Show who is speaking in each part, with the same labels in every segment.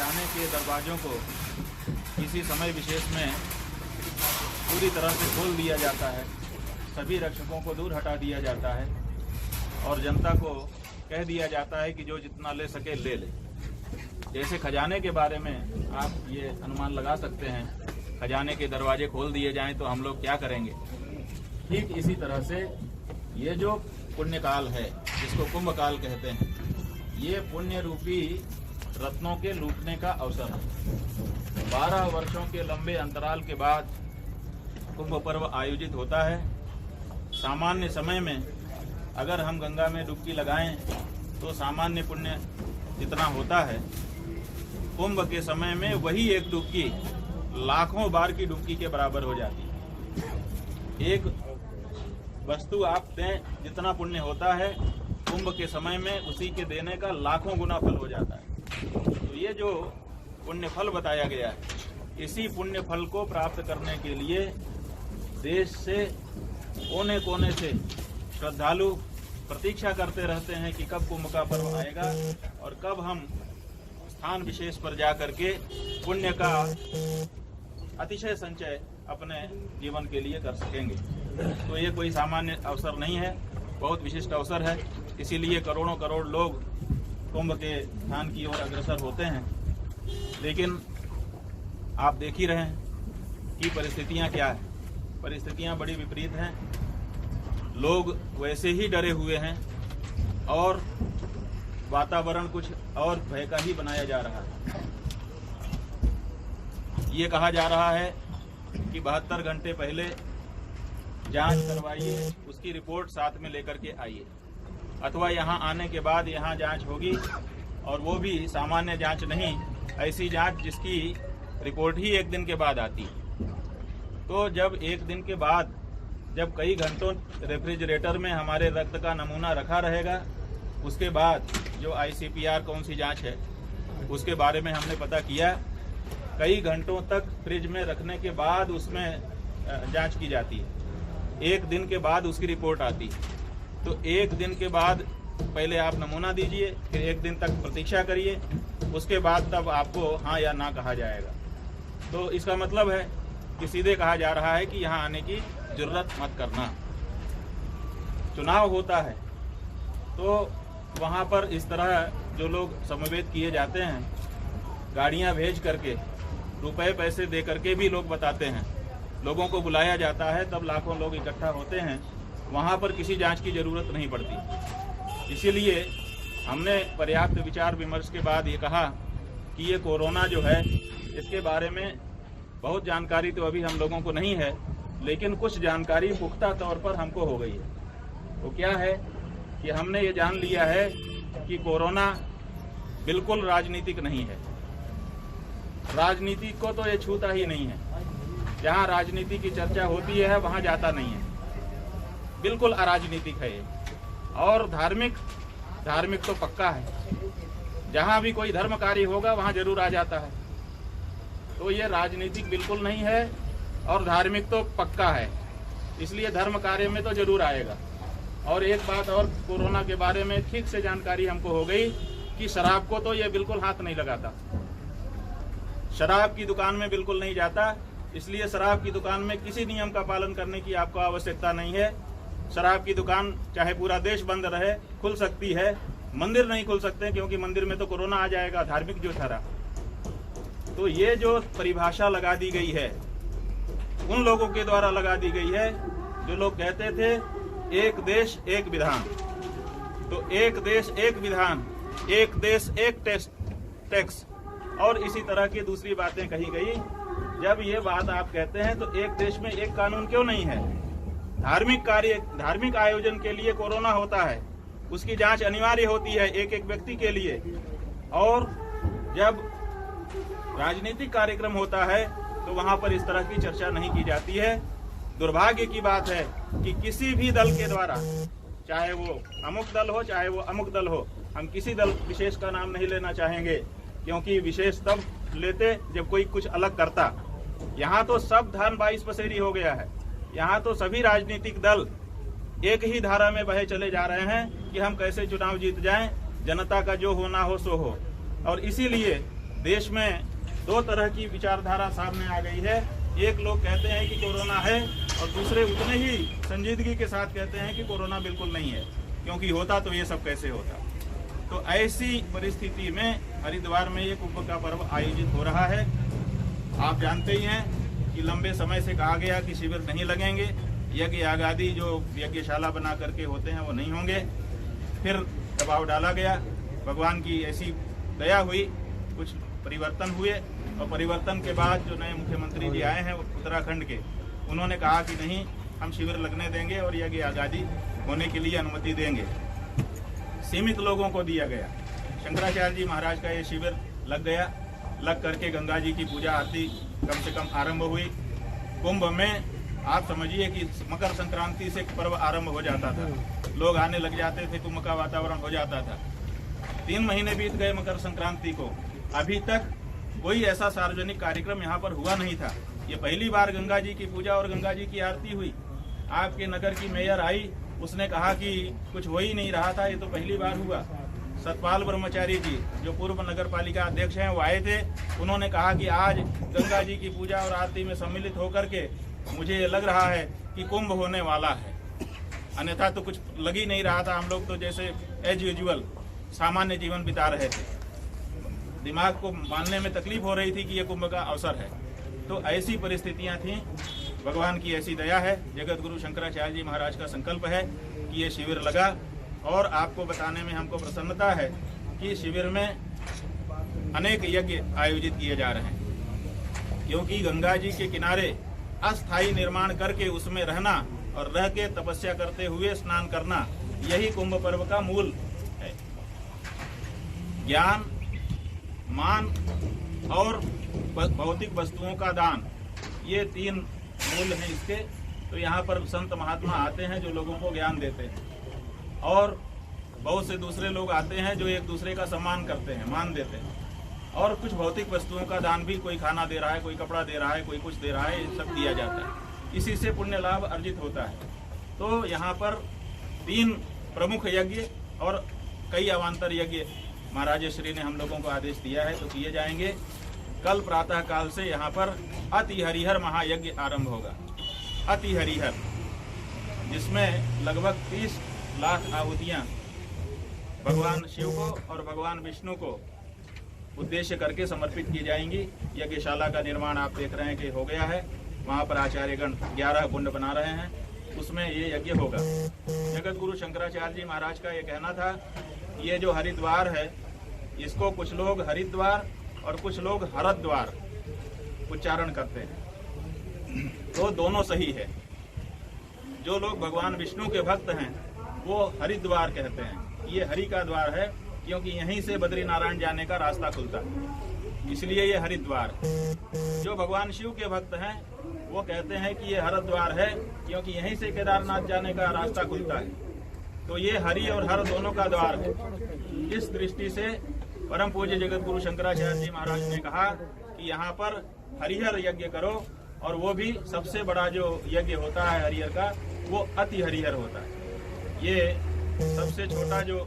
Speaker 1: खजाने के दरवाज़ों को किसी समय विशेष में पूरी तरह से खोल दिया जाता है, सभी रक्षकों को दूर हटा दिया जाता है और जनता को कह दिया जाता है कि जो जितना ले सके ले ले। जैसे खजाने के बारे में आप ये अनुमान लगा सकते हैं, खजाने के दरवाजे खोल दिए जाएं तो हम लोग क्या करेंगे। ठीक इसी तरह से ये जो पुण्यकाल है, जिसको कुंभ काल कहते हैं, ये पुण्य रूपी रत्नों के लूटने का अवसर है। 12 वर्षों के लंबे अंतराल के बाद कुंभ पर्व आयोजित होता है। सामान्य समय में अगर हम गंगा में डुबकी लगाएं तो सामान्य पुण्य जितना होता है, कुंभ के समय में वही एक डुबकी लाखों बार की डुबकी के बराबर हो जाती है। एक वस्तु आप दें जितना पुण्य होता है, कुंभ के समय में उसी के देने का लाखों गुना फल हो जाता है। तो ये जो पुण्य फल बताया गया है, इसी पुण्य फल को प्राप्त करने के लिए देश से कोने कोने से श्रद्धालु प्रतीक्षा करते रहते हैं कि कब कुंभ का पर्व आएगा और कब हम स्थान विशेष पर जा करके पुण्य का अतिशय संचय अपने जीवन के लिए कर सकेंगे। तो ये कोई सामान्य अवसर नहीं है, बहुत विशिष्ट अवसर है। इसीलिए करोड़ों करोड़ लोग कुंभ के स्थान की ओर अग्रसर होते हैं। लेकिन आप देख ही रहे हैं कि परिस्थितियां क्या है। परिस्थितियां बड़ी विपरीत हैं। लोग वैसे ही डरे हुए हैं और वातावरण कुछ और भय का ही बनाया जा रहा है। ये कहा जा रहा है कि 72 घंटे पहले जांच करवाइए, उसकी रिपोर्ट साथ में लेकर के आइए, अथवा यहाँ आने के बाद यहाँ जांच होगी और वो भी सामान्य जांच नहीं, ऐसी जांच जिसकी रिपोर्ट ही 1 दिन के बाद आती। तो जब 1 दिन के बाद, जब कई घंटों रेफ्रिजरेटर में हमारे रक्त का नमूना रखा रहेगा, उसके बाद जो ICPR कौन सी जांच है उसके बारे में हमने पता किया, कई घंटों तक फ्रिज में रखने के बाद उसमें जांच की जाती है। 1 दिन के बाद उसकी रिपोर्ट आती है। तो 1 दिन के बाद पहले आप नमूना दीजिए, फिर 1 दिन तक प्रतीक्षा करिए, उसके बाद तब आपको हाँ या ना कहा जाएगा। तो इसका मतलब है कि सीधे कहा जा रहा है कि यहाँ आने की जरूरत मत करना। चुनाव होता है तो वहाँ पर इस तरह जो लोग समवेत किए जाते हैं, गाड़ियाँ भेज करके, रुपए पैसे दे करके भी लोग बताते हैं, लोगों को बुलाया जाता है, तब लाखों लोग इकट्ठा होते हैं। वहाँ पर किसी जांच की ज़रूरत नहीं पड़ती। इसीलिए हमने पर्याप्त विचार विमर्श के बाद ये कहा कि ये कोरोना जो है, इसके बारे में बहुत जानकारी तो अभी हम लोगों को नहीं है, लेकिन कुछ जानकारी पुख्ता तौर पर हमको हो गई है। तो क्या है कि हमने ये जान लिया है कि कोरोना बिल्कुल राजनीतिक नहीं है। राजनीति को तो ये छूता ही नहीं है। जहाँ राजनीति की चर्चा होती है वहाँ जाता नहीं है, बिल्कुल अराजनीतिक है ये। और धार्मिक तो पक्का है, जहाँ भी कोई धर्म कार्य होगा वहाँ जरूर आ जाता है। तो ये राजनीतिक बिल्कुल नहीं है और धार्मिक तो पक्का है, इसलिए धर्म कार्य में तो जरूर आएगा। और एक बात और कोरोना के बारे में ठीक से जानकारी हमको हो गई कि शराब को तो ये बिल्कुल हाथ नहीं लगाता, शराब की दुकान में बिल्कुल नहीं जाता। इसलिए शराब की दुकान में किसी नियम का पालन करने की आपको आवश्यकता नहीं है। शराब की दुकान चाहे पूरा देश बंद रहे खुल सकती है, मंदिर नहीं खुल सकते क्योंकि मंदिर में तो कोरोना आ जाएगा, धार्मिक जो ठहरा। तो ये जो परिभाषा लगा दी गई है उन लोगों के द्वारा लगा दी गई है जो लोग कहते थे एक देश एक विधान। तो एक देश एक विधान, एक देश एक टैक्स और इसी तरह की दूसरी बातें कही गई। जब ये बात आप कहते हैं तो एक देश में एक कानून क्यों नहीं है? धार्मिक आयोजन के लिए कोरोना होता है, उसकी जांच अनिवार्य होती है एक एक व्यक्ति के लिए। और जब राजनीतिक कार्यक्रम होता है तो वहां पर इस तरह की चर्चा नहीं की जाती है। दुर्भाग्य की बात है कि किसी भी दल के द्वारा, चाहे वो अमुक दल हो चाहे वो अमुक दल हो, हम किसी दल विशेष का नाम नहीं लेना चाहेंगे क्योंकि विशेष तब लेते जब कोई कुछ अलग करता। यहाँ तो सब धर्म 22 पसेरी हो गया है। यहाँ तो सभी राजनीतिक दल एक ही धारा में बहे चले जा रहे हैं कि हम कैसे चुनाव जीत जाएं, जनता का जो होना हो सो हो। और इसीलिए देश में दो तरह की विचारधारा सामने आ गई है। एक लोग कहते हैं कि कोरोना है और दूसरे उतने ही संजीदगी के साथ कहते हैं कि कोरोना बिल्कुल नहीं है, क्योंकि होता तो ये सब कैसे होता। तो ऐसी परिस्थिति में हरिद्वार में ये कुंभ का पर्व आयोजित हो रहा है। आप जानते ही हैं कि लंबे समय से कहा गया कि शिविर नहीं लगेंगे, यज्ञ आगादी जो यज्ञशाला बना करके होते हैं वो नहीं होंगे। फिर दबाव डाला गया, भगवान की ऐसी दया हुई, कुछ परिवर्तन हुए और परिवर्तन के बाद जो नए मुख्यमंत्री जी आए हैं उत्तराखंड के, उन्होंने कहा कि नहीं, हम शिविर लगने देंगे और यज्ञ आगादी होने के लिए अनुमति देंगे। सीमित लोगों को दिया गया। शंकराचार्य जी महाराज का ये शिविर लग गया। लग करके गंगा जी की पूजा आरती कम से कम आरंभ हुई। कुंभ में आप समझिए कि मकर संक्रांति से पर्व आरंभ हो जाता था, लोग आने लग जाते थे, कुंभ का वातावरण हो जाता था। 3 महीने बीत गए मकर संक्रांति को, अभी तक कोई ऐसा सार्वजनिक कार्यक्रम यहाँ पर हुआ नहीं था। ये पहली बार गंगा जी की पूजा और गंगा जी की आरती हुई। आपके नगर की मेयर आई, उसने कहा कि कुछ हो ही नहीं रहा था, ये तो पहली बार हुआ। सतपाल ब्रह्मचारी जी जो पूर्व नगर पालिका अध्यक्ष हैं वो आए थे, उन्होंने कहा कि आज गंगा जी की पूजा और आरती में सम्मिलित होकर के मुझे लग रहा है कि कुंभ होने वाला है, अन्यथा तो कुछ लग ही नहीं रहा था। हम लोग तो जैसे एज यूजुअल सामान्य जीवन बिता रहे थे, दिमाग को मानने में तकलीफ हो रही थी कि ये कुंभ का अवसर है। तो ऐसी परिस्थितियां थीं, भगवान की ऐसी दया है, जगत गुरु शंकराचार्य जी महाराज का संकल्प है कि ये शिविर लगा। और आपको बताने में हमको प्रसन्नता है कि शिविर में अनेक यज्ञ आयोजित किए जा रहे हैं, क्योंकि गंगा जी के किनारे अस्थायी निर्माण करके उसमें रहना और रह के तपस्या करते हुए स्नान करना, यही कुंभ पर्व का मूल है। ज्ञान, मान और भौतिक वस्तुओं का दान, ये 3 मूल हैं इसके। तो यहाँ पर संत महात्मा आते हैं जो लोगों को ज्ञान देते हैं, और बहुत से दूसरे लोग आते हैं जो एक दूसरे का सम्मान करते हैं, मान देते हैं। और कुछ भौतिक वस्तुओं का दान भी, कोई खाना दे रहा है, कोई कपड़ा दे रहा है, कोई कुछ दे रहा है, ये सब दिया जाता है। इसी से पुण्य लाभ अर्जित होता है। तो यहाँ पर 3 प्रमुख यज्ञ और कई अवान्तर यज्ञ महाराज श्री ने हम लोगों को आदेश दिया है, तो किए जाएंगे। कल प्रातः काल से यहाँ पर अति हरिहर महायज्ञ आरंभ होगा। अति हरिहर, जिसमें लगभग 30 लाख आहुतियाँ भगवान शिव को और भगवान विष्णु को उद्देश्य करके समर्पित की जाएंगी। यज्ञशाला का निर्माण आप देख रहे हैं कि हो गया है। वहाँ पर आचार्यगण 11 कुंड बना रहे हैं, उसमें ये यज्ञ होगा। जगत गुरु शंकराचार्य जी महाराज का ये कहना था, ये जो हरिद्वार है, इसको कुछ लोग हरिद्वार और कुछ लोग हरद्वार उच्चारण करते हैं, तो दोनों सही है। जो लोग भगवान विष्णु के भक्त हैं वो हरिद्वार कहते हैं, ये हरि का द्वार है, क्योंकि यहीं से बद्रीनारायण जाने का रास्ता खुलता है, इसलिए ये हरिद्वार। जो भगवान शिव के भक्त हैं वो कहते हैं कि ये हरद्वार है, क्योंकि यहीं से केदारनाथ जाने का रास्ता खुलता है। तो ये हरि और हर दोनों का द्वार है। इस दृष्टि से परम पूज्य जगत गुरु शंकराचार्य जी महाराज ने कहा कि यहाँ पर हरिहर यज्ञ करो, और वो भी सबसे बड़ा जो यज्ञ होता है हरिहर का, वो अति हरिहर होता है। ये सबसे छोटा जो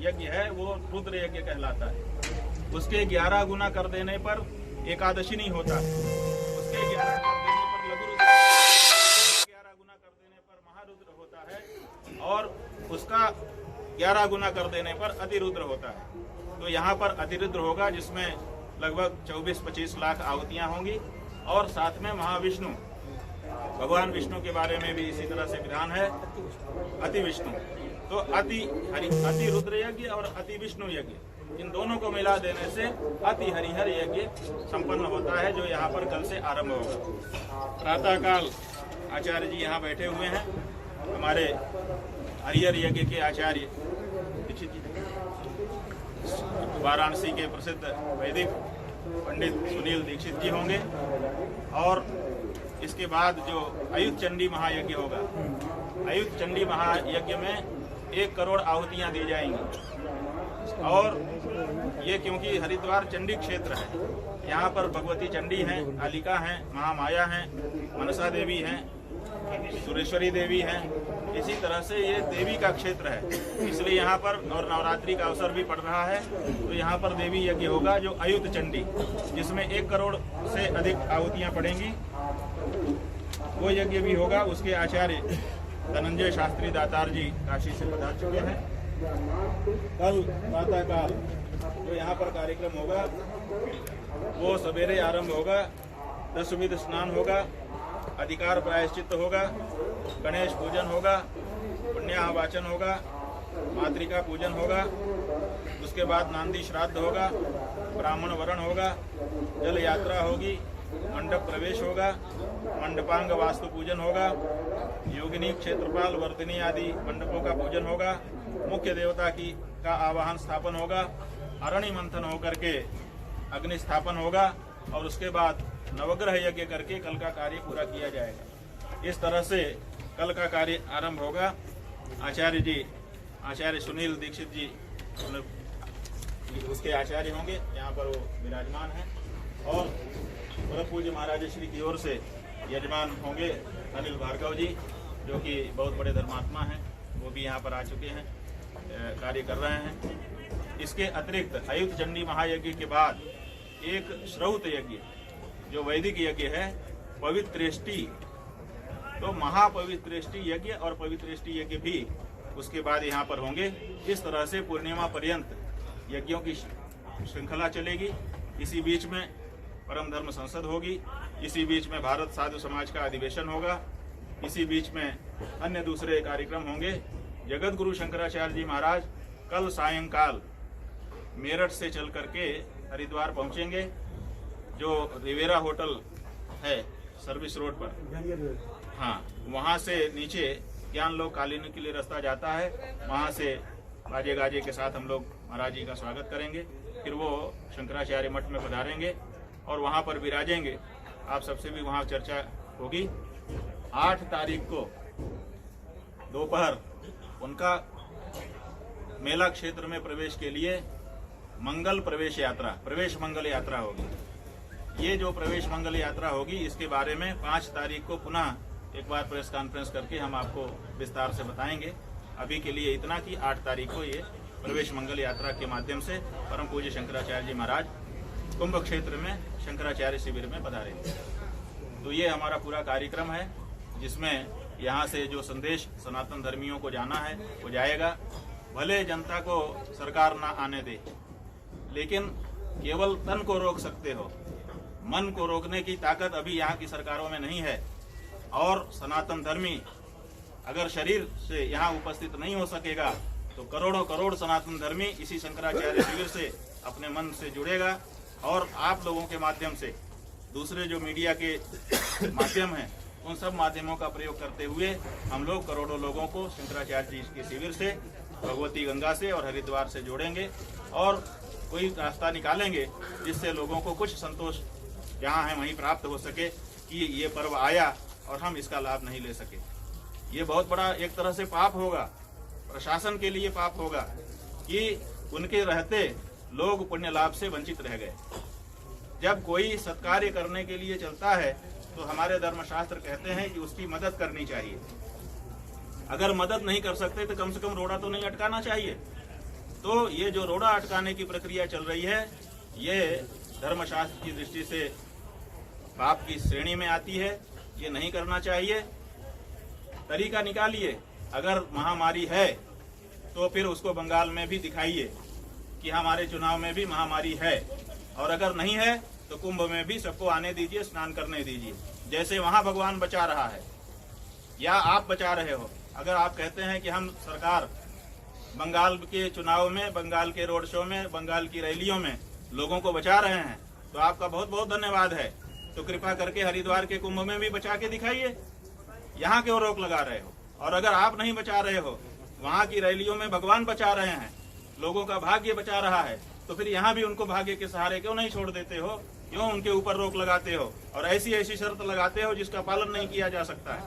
Speaker 1: यज्ञ है वो रुद्र यज्ञ कहलाता है। उसके 11 गुना कर देने पर एकादशी नहीं होता, उसके 11 कर देने पर लघु रुद्र, 11 गुना कर देने पर महारुद्र होता है, और उसका 11 गुना कर देने पर अतिरुद्र होता है। तो यहाँ पर अतिरुद्र होगा, जिसमें लगभग 24-25 लाख आहुतियाँ होंगी, और साथ में महाविष्णु, भगवान विष्णु के बारे में भी इसी तरह से विधान है, अति विष्णु। तो अति रुद्र यज्ञ और अति विष्णु यज्ञ, इन दोनों को मिला देने से अति हरिहर यज्ञ संपन्न होता है, जो यहाँ पर कल से आरंभ होगा। प्रातःकाल आचार्य जी यहाँ बैठे हुए हैं, हमारे हरिहर यज्ञ के आचार्य दीक्षित जी, वाराणसी के प्रसिद्ध वैदिक पंडित सुनील दीक्षित जी होंगे, और इसके बाद जो अयुत चंडी महायज्ञ होगा, अयुत चंडी महायज्ञ में 1 करोड़ आहुतियाँ दी जाएंगी। और ये क्योंकि हरिद्वार चंडी क्षेत्र है, यहाँ पर भगवती चंडी हैं, कालिका हैं, महामाया हैं, मनसा देवी हैं, सुरेश्वरी देवी हैं, इसी तरह से ये देवी का क्षेत्र है, इसलिए यहाँ पर और नवरात्रि का अवसर भी पड़ रहा है, तो यहाँ पर देवी यज्ञ होगा जो अयुत चंडी, जिसमें 1 करोड़ से अधिक आहुतियाँ पड़ेंगी, वो यज्ञ भी होगा। उसके आचार्य धनंजय शास्त्री दातार जी काशी से पधार चुके हैं। कल प्रातःकाल जो यहाँ पर कार्यक्रम होगा वो सवेरे आरंभ होगा, 10 विध स्नान होगा, अधिकार प्रायश्चित होगा, गणेश पूजन होगा, पुण्याहवाचन होगा, मातृका पूजन होगा, उसके बाद नांदी श्राद्ध होगा, ब्राह्मण वरण होगा, जल यात्रा होगी, मंडप प्रवेश होगा, मंडपांग वास्तु पूजन होगा, योगिनी क्षेत्रपाल वर्तनी आदि मंडपों का पूजन होगा, मुख्य देवता का आवाहन स्थापन होगा, अरणि मंथन होकर के अग्नि स्थापन होगा और उसके बाद नवग्रह यज्ञ करके कल का कार्य पूरा किया जाएगा। इस तरह से कल का कार्य आरंभ होगा। आचार्य सुनील दीक्षित जी उसके आचार्य होंगे, यहाँ पर वो विराजमान हैं, और परम पूज्य महाराज श्री की ओर से यजमान होंगे अनिल भार्गव जी, जो कि बहुत बड़े धर्मात्मा हैं, वो भी यहाँ पर आ चुके हैं, कार्य कर रहे हैं। इसके अतिरिक्त अयुत चंडी महायज्ञ के बाद एक श्रौत यज्ञ जो वैदिक यज्ञ है, पवित्रेष्टि, तो महापवित्रेष्टि यज्ञ और पवित्रेष्टि यज्ञ भी उसके बाद यहाँ पर होंगे। इस तरह से पूर्णिमा पर्यंत यज्ञों की श्रृंखला चलेगी। इसी बीच में परम धर्म संसद होगी, इसी बीच में भारत साधु समाज का अधिवेशन होगा, इसी बीच में अन्य दूसरे कार्यक्रम होंगे। जगत गुरु शंकराचार्य जी महाराज कल सायंकाल मेरठ से चल करके हरिद्वार पहुंचेंगे। जो रिवेरा होटल है सर्विस रोड पर, हाँ, वहाँ से नीचे ज्ञान लोक कालीन के लिए रास्ता जाता है, वहाँ से बाजे गाजे के साथ हम लोग महाराज जी का स्वागत करेंगे। फिर वो शंकराचार्य मठ में पधारेंगे और वहाँ पर विराजेंगे। आप सबसे भी वहाँ चर्चा होगी। 8 तारीख को दोपहर उनका मेला क्षेत्र में प्रवेश के लिए मंगल प्रवेश यात्रा, प्रवेश मंगल यात्रा होगी। ये जो प्रवेश मंगल यात्रा होगी, इसके बारे में 5 तारीख को पुनः एक बार प्रेस कॉन्फ्रेंस करके हम आपको विस्तार से बताएंगे। अभी के लिए इतना कि 8 तारीख को ये प्रवेश मंगल यात्रा के माध्यम से परम पूज्य शंकराचार्य जी महाराज कुंभ क्षेत्र में शंकराचार्य शिविर में पधारेंगे। तो ये हमारा पूरा कार्यक्रम है, जिसमें यहाँ से जो संदेश सनातन धर्मियों को जाना है वो जाएगा। भले जनता को सरकार ना आने दे, लेकिन केवल तन को रोक सकते हो, मन को रोकने की ताकत अभी यहाँ की सरकारों में नहीं है। और सनातन धर्मी अगर शरीर से यहाँ उपस्थित नहीं हो सकेगा तो करोड़ों करोड़ सनातन धर्मी इसी शंकराचार्य शिविर से अपने मन से जुड़ेगा, और आप लोगों के माध्यम से दूसरे जो मीडिया के माध्यम हैं उन सब माध्यमों का प्रयोग करते हुए हम लोग करोड़ों लोगों को शंकराचार्य जी के शिविर से, भगवती गंगा से और हरिद्वार से जोड़ेंगे और कोई रास्ता निकालेंगे जिससे लोगों को कुछ संतोष जहाँ है वहीं प्राप्त हो सके कि ये पर्व आया और हम इसका लाभ नहीं ले सके। ये बहुत बड़ा एक तरह से पाप होगा, प्रशासन के लिए पाप होगा कि उनके रहते लोग पुण्य लाभ से वंचित रह गए। जब कोई सत्कार्य करने के लिए चलता है तो हमारे धर्मशास्त्र कहते हैं कि उसकी मदद करनी चाहिए। अगर मदद नहीं कर सकते तो कम से कम रोड़ा तो नहीं अटकाना चाहिए। तो ये जो रोड़ा अटकाने की प्रक्रिया चल रही है, ये धर्मशास्त्र की दृष्टि से पाप की श्रेणी में आती है, ये नहीं करना चाहिए। तरीका निकालिए, अगर महामारी है तो फिर उसको बंगाल में भी दिखाइए कि हमारे चुनाव में भी महामारी है, और अगर नहीं है तो कुंभ में भी सबको आने दीजिए, स्नान करने दीजिए। जैसे वहां भगवान बचा रहा है या आप बचा रहे हो। अगर आप कहते हैं कि हम सरकार बंगाल के चुनाव में, बंगाल के रोड शो में, बंगाल की रैलियों में लोगों को बचा रहे हैं तो आपका बहुत बहुत धन्यवाद है। तो कृपा करके हरिद्वार के कुंभ में भी बचा के दिखाइए। यहाँ क्यों रोक लगा रहे हो? और अगर आप नहीं बचा रहे हो, वहाँ की रैलियों में भगवान बचा रहे हैं, लोगों का भाग्य बचा रहा है, तो फिर यहाँ भी उनको भाग्य के सहारे क्यों नहीं छोड़ देते हो? क्यों उनके ऊपर रोक लगाते हो और ऐसी ऐसी शर्त लगाते हो जिसका पालन नहीं किया जा सकता है?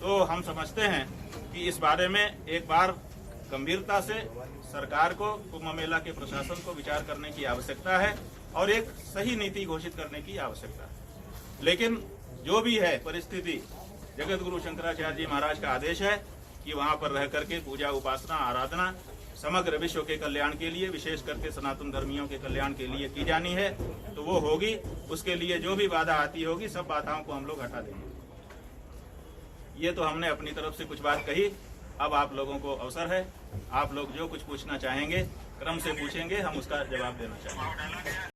Speaker 1: तो हम समझते हैं कि इस बारे में एक बार गंभीरता से सरकार को, कुंभ मेला के प्रशासन को विचार करने की आवश्यकता है और एक सही नीति घोषित करने की आवश्यकता है। लेकिन जो भी है परिस्थिति, जगत गुरु शंकराचार्य जी महाराज का आदेश है कि वहाँ पर रह करके पूजा उपासना आराधना समग्र विश्व के कल्याण के लिए, विशेष करके सनातन धर्मियों के कल्याण के लिए की जानी है, तो वो होगी। उसके लिए जो भी बाधा आती होगी सब बाधाओं को हम लोग हटा देंगे। ये तो हमने अपनी तरफ से कुछ बात कही। अब आप लोगों को अवसर है, आप लोग जो कुछ पूछना चाहेंगे क्रम से पूछेंगे, हम उसका जवाब देना चाहेंगे।